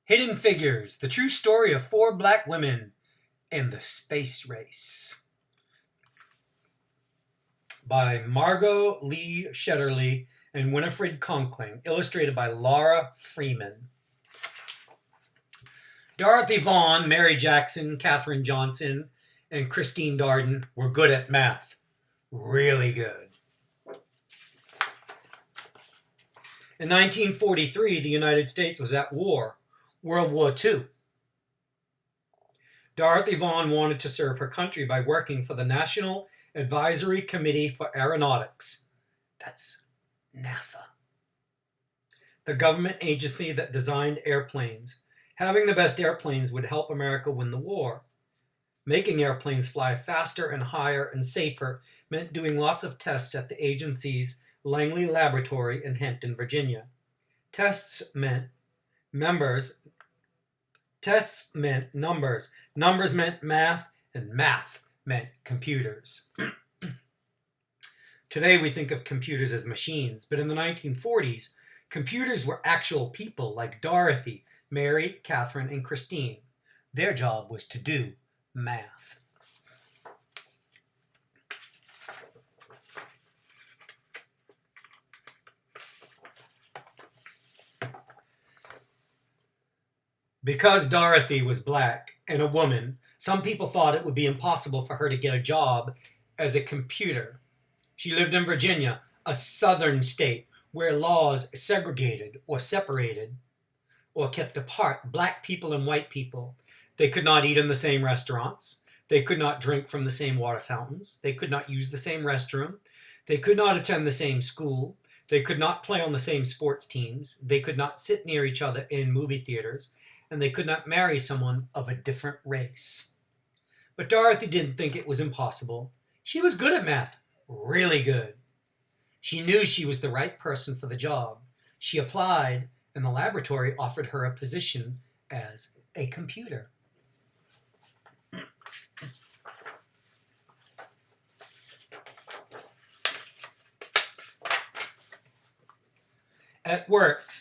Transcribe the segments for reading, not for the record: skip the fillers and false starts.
Hidden Figures, the true story of four black women in the space race. By Margot Lee Shetterly and Winifred Conkling, illustrated by Laura Freeman. Dorothy Vaughn, Mary Jackson, Katherine Johnson, and Christine Darden were good at math. Really good. In 1943, the United States was at war, World War II. Dorothy Vaughn wanted to serve her country by working for the National Advisory Committee for Aeronautics. That's NASA. The government agency that designed airplanes. Having the best airplanes would help America win the war. Making airplanes fly faster and higher and safer meant doing lots of tests at the agency's Langley Laboratory in Hampton, Virginia. Tests meant numbers. Numbers meant math, and math meant computers. Today we think of computers as machines, but in the 1940s, computers were actual people like Dorothy, Mary, Katherine, and Christine. Their job was to do math. Because Dorothy was black and a woman, some people thought it would be impossible for her to get a job as a computer. She lived in Virginia, a southern state where laws segregated or separated or kept apart black people and white people. They could not eat in the same restaurants. They could not drink from the same water fountains. They could not use the same restroom. They could not attend the same school. They could not play on the same sports teams. They could not sit near each other in movie theaters. And they could not marry someone of a different race. But Dorothy didn't think it was impossible. She was good at math, really good. She knew she was the right person for the job. She applied, and the laboratory offered her a position as a computer. At work,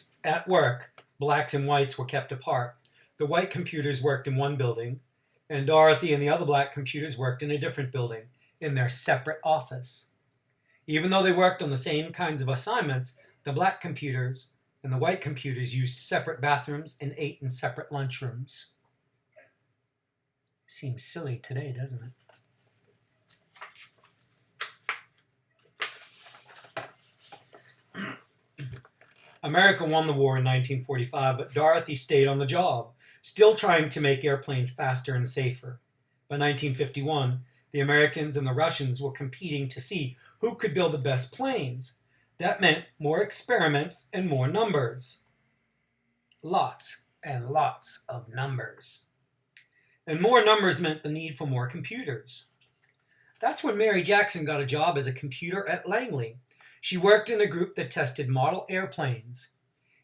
blacks and whites were kept apart. The white computers worked in one building, and Dorothy and the other black computers worked in a different building, in their separate office. Even though they worked on the same kinds of assignments, the black computers and the white computers used separate bathrooms and ate in separate lunchrooms. Seems silly today, doesn't it? America won the war in 1945, but Dorothy stayed on the job, still trying to make airplanes faster and safer. By 1951, the Americans and the Russians were competing to see who could build the best planes. That meant more experiments and more numbers. Lots and lots of numbers. And more numbers meant the need for more computers. That's when Mary Jackson got a job as a computer at Langley. She worked in a group that tested model airplanes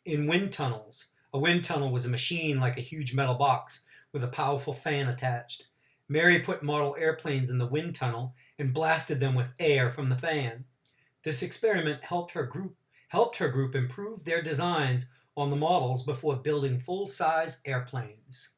in wind tunnels. A wind tunnel was a machine like a huge metal box with a powerful fan attached. Mary put model airplanes in the wind tunnel and blasted them with air from the fan. This experiment helped her group improve their designs on the models before building full-size airplanes.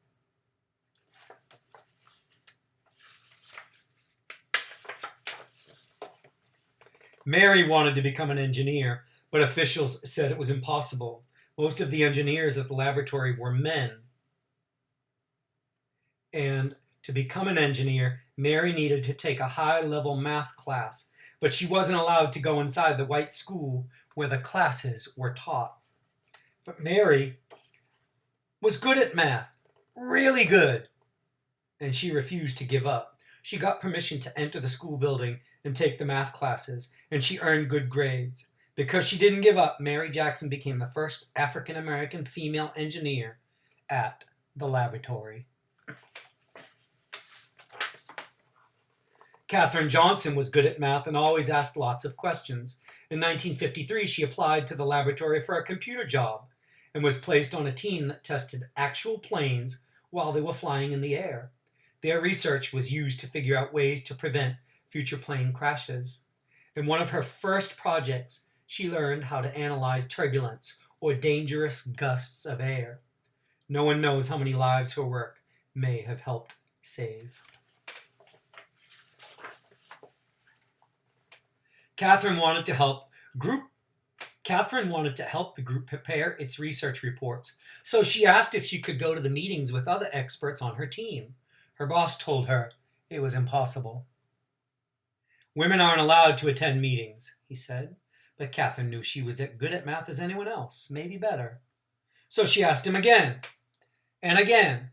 Mary wanted to become an engineer, but officials said it was impossible. Most of the engineers at the laboratory were men. And to become an engineer, Mary needed to take a high-level math class, but she wasn't allowed to go inside the white school where the classes were taught. But Mary was good at math, really good, and she refused to give up. She got permission to enter the school building and take the math classes, and she earned good grades. Because she didn't give up, Mary Jackson became the first African-American female engineer at the laboratory. Katherine Johnson was good at math and always asked lots of questions. In 1953, she applied to the laboratory for a computer job and was placed on a team that tested actual planes while they were flying in the air. Their research was used to figure out ways to prevent future plane crashes. In one of her first projects, she learned how to analyze turbulence, or dangerous gusts of air. No one knows how many lives her work may have helped save. Katherine wanted to help the group prepare its research reports, so she asked if she could go to the meetings with other experts on her team. Her boss told her it was impossible. Women aren't allowed to attend meetings, he said, but Katherine knew she was as good at math as anyone else, maybe better. So she asked him again, and again,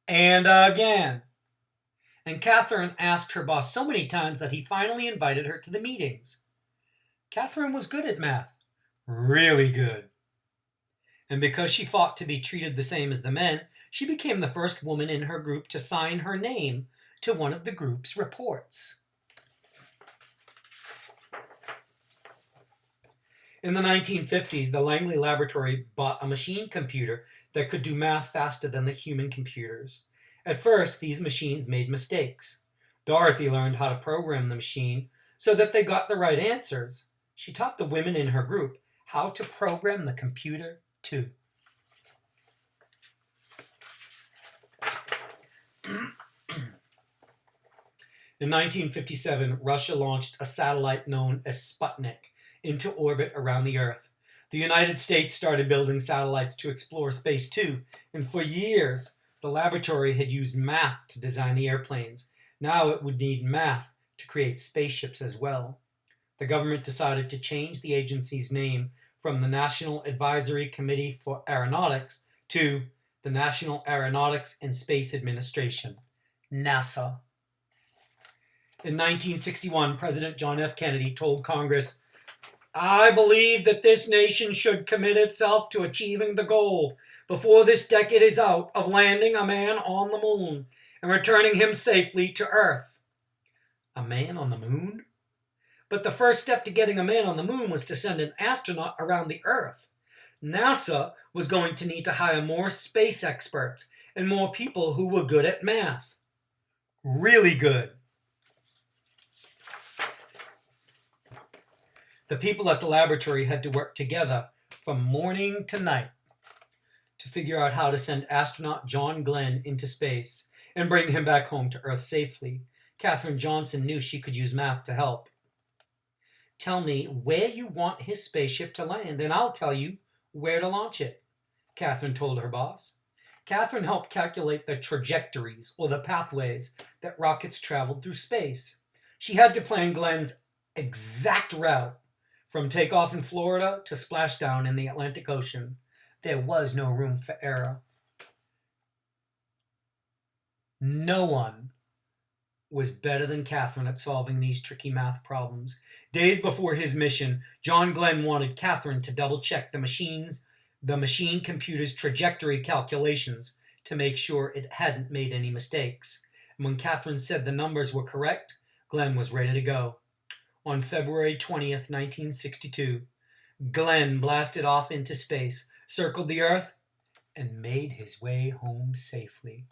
and again. And Katherine asked her boss so many times that he finally invited her to the meetings. Katherine was good at math, really good. And because she fought to be treated the same as the men, she became the first woman in her group to sign her name to one of the group's reports. In the 1950s, the Langley Laboratory bought a machine computer that could do math faster than the human computers. At first, these machines made mistakes. Dorothy learned how to program the machine so that they got the right answers. She taught the women in her group how to program the computer too. In 1957, Russia launched a satellite known as Sputnik into orbit around the Earth. The United States started building satellites to explore space too, and for years, the laboratory had used math to design the airplanes. Now it would need math to create spaceships as well. The government decided to change the agency's name from the National Advisory Committee for Aeronautics to the National Aeronautics and Space Administration, NASA. In 1961, President John F. Kennedy told Congress, "I believe that this nation should commit itself to achieving the goal before this decade is out of landing a man on the moon and returning him safely to Earth." A man on the moon? But the first step to getting a man on the moon was to send an astronaut around the Earth. NASA was going to need to hire more space experts and more people who were good at math. Really good. The people at the laboratory had to work together from morning to night to figure out how to send astronaut John Glenn into space and bring him back home to Earth safely. Katherine Johnson knew she could use math to help. "Tell me where you want his spaceship to land, and I'll tell you where to launch it," Katherine told her boss. Katherine helped calculate the trajectories, or the pathways, that rockets traveled through space. She had to plan Glenn's exact route from takeoff in Florida to splashdown in the Atlantic Ocean. There was no room for error. No one was better than Katherine at solving these tricky math problems. Days before his mission, John Glenn wanted Katherine to double-check the machine computer's trajectory calculations to make sure it hadn't made any mistakes. And when Katherine said the numbers were correct, Glenn was ready to go. On February 20th, 1962, Glenn blasted off into space, circled the Earth, and made his way home safely.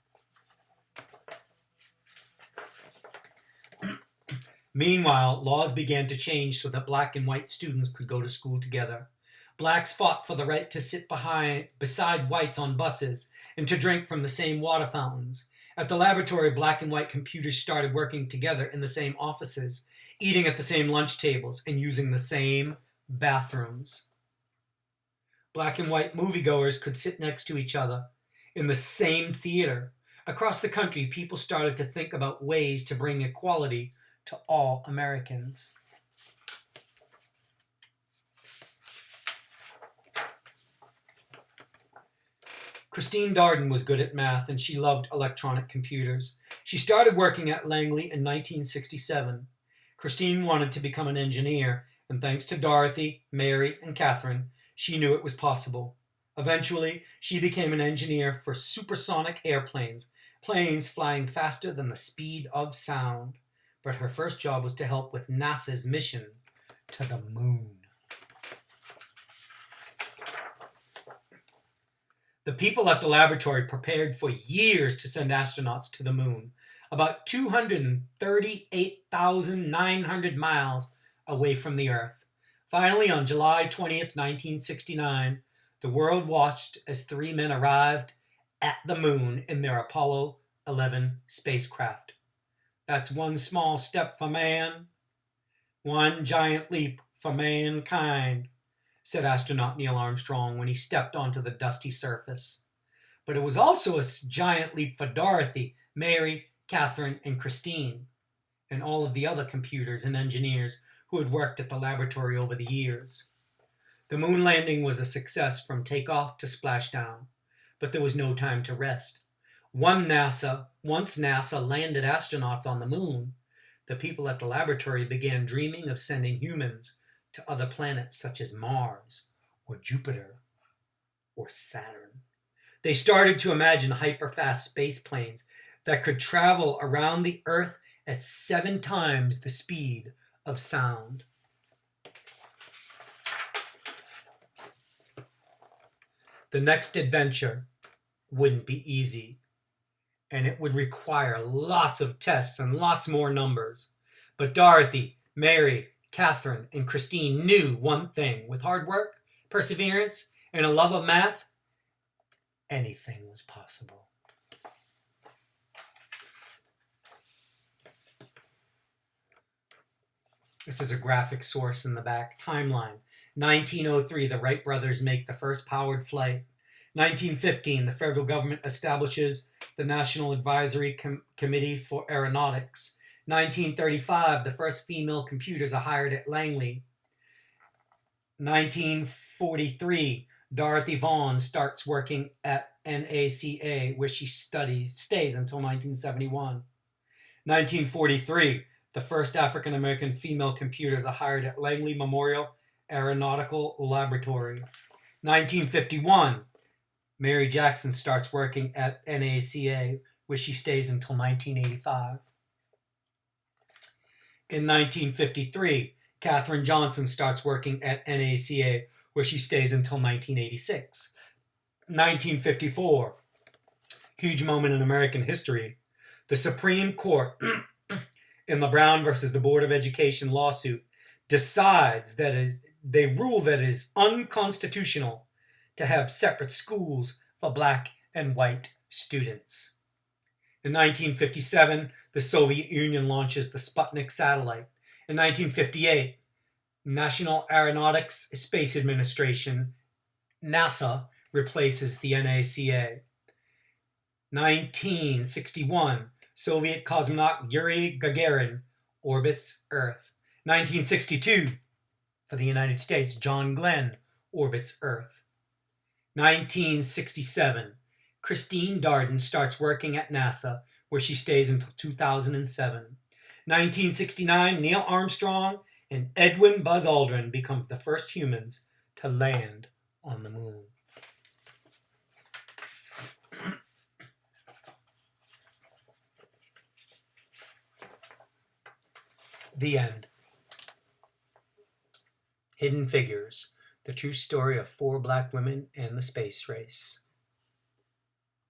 Meanwhile, laws began to change so that black and white students could go to school together. Blacks fought for the right to sit beside whites on buses and to drink from the same water fountains. At the laboratory, black and white computers started working together in the same offices, eating at the same lunch tables, and using the same bathrooms. Black and white moviegoers could sit next to each other in the same theater. Across the country, people started to think about ways to bring equality to all Americans. Christine Darden was good at math, and she loved electronic computers. She started working at Langley in 1967. Christine wanted to become an engineer, and thanks to Dorothy, Mary, and Katherine, she knew it was possible. Eventually, she became an engineer for supersonic airplanes, planes flying faster than the speed of sound. But her first job was to help with NASA's mission to the moon. The people at the laboratory prepared for years to send astronauts to the moon, about 238,900 miles away from the Earth. Finally, on July 20th, 1969, The world watched as three men arrived at the moon in their Apollo 11 spacecraft. That's one small step for man, one giant leap for mankind, said astronaut Neil Armstrong when he stepped onto the dusty surface. But it was also a giant leap for Dorothy, Mary, Katherine, and Christine, and all of the other computers and engineers who had worked at the laboratory over the years. The moon landing was a success from takeoff to splashdown, but there was no time to rest. Once NASA landed astronauts on the moon, the people at the laboratory began dreaming of sending humans to other planets such as Mars or Jupiter or Saturn. They started to imagine hyperfast space planes that could travel around the Earth at 7 times the speed of sound. The next adventure wouldn't be easy, and it would require lots of tests and lots more numbers. But Dorothy, Mary, Katherine, and Christine knew one thing: with hard work, perseverance, and a love of math, anything was possible. This is a graphic source in the back. Timeline. 1903, the Wright brothers make the first powered flight. 1915, the federal government establishes the National Advisory Committee for Aeronautics. 1935, the first female computers are hired at Langley. 1943, Dorothy Vaughn starts working at NACA, where she stays until 1971. 1943, the first African-American female computers are hired at Langley Memorial Aeronautical Laboratory. 1951, Mary Jackson starts working at NACA, where she stays until 1985. In 1953, Katherine Johnson starts working at NACA, where she stays until 1986. 1954, huge moment in American history. The Supreme Court, in the Brown versus the Board of Education lawsuit, decides they rule that it is unconstitutional to have separate schools for black and white students. In 1957, the Soviet Union launches the Sputnik satellite. In 1958, National Aeronautics Space Administration, NASA, replaces the NACA. 1961, Soviet cosmonaut Yuri Gagarin orbits Earth. 1962, for the United States, John Glenn orbits Earth. 1967, Christine Darden starts working at NASA, where she stays until 2007. 1969, Neil Armstrong and Edwin Buzz Aldrin become the first humans to land on the moon. The end. Hidden Figures, the true story of 4 black women and the space race.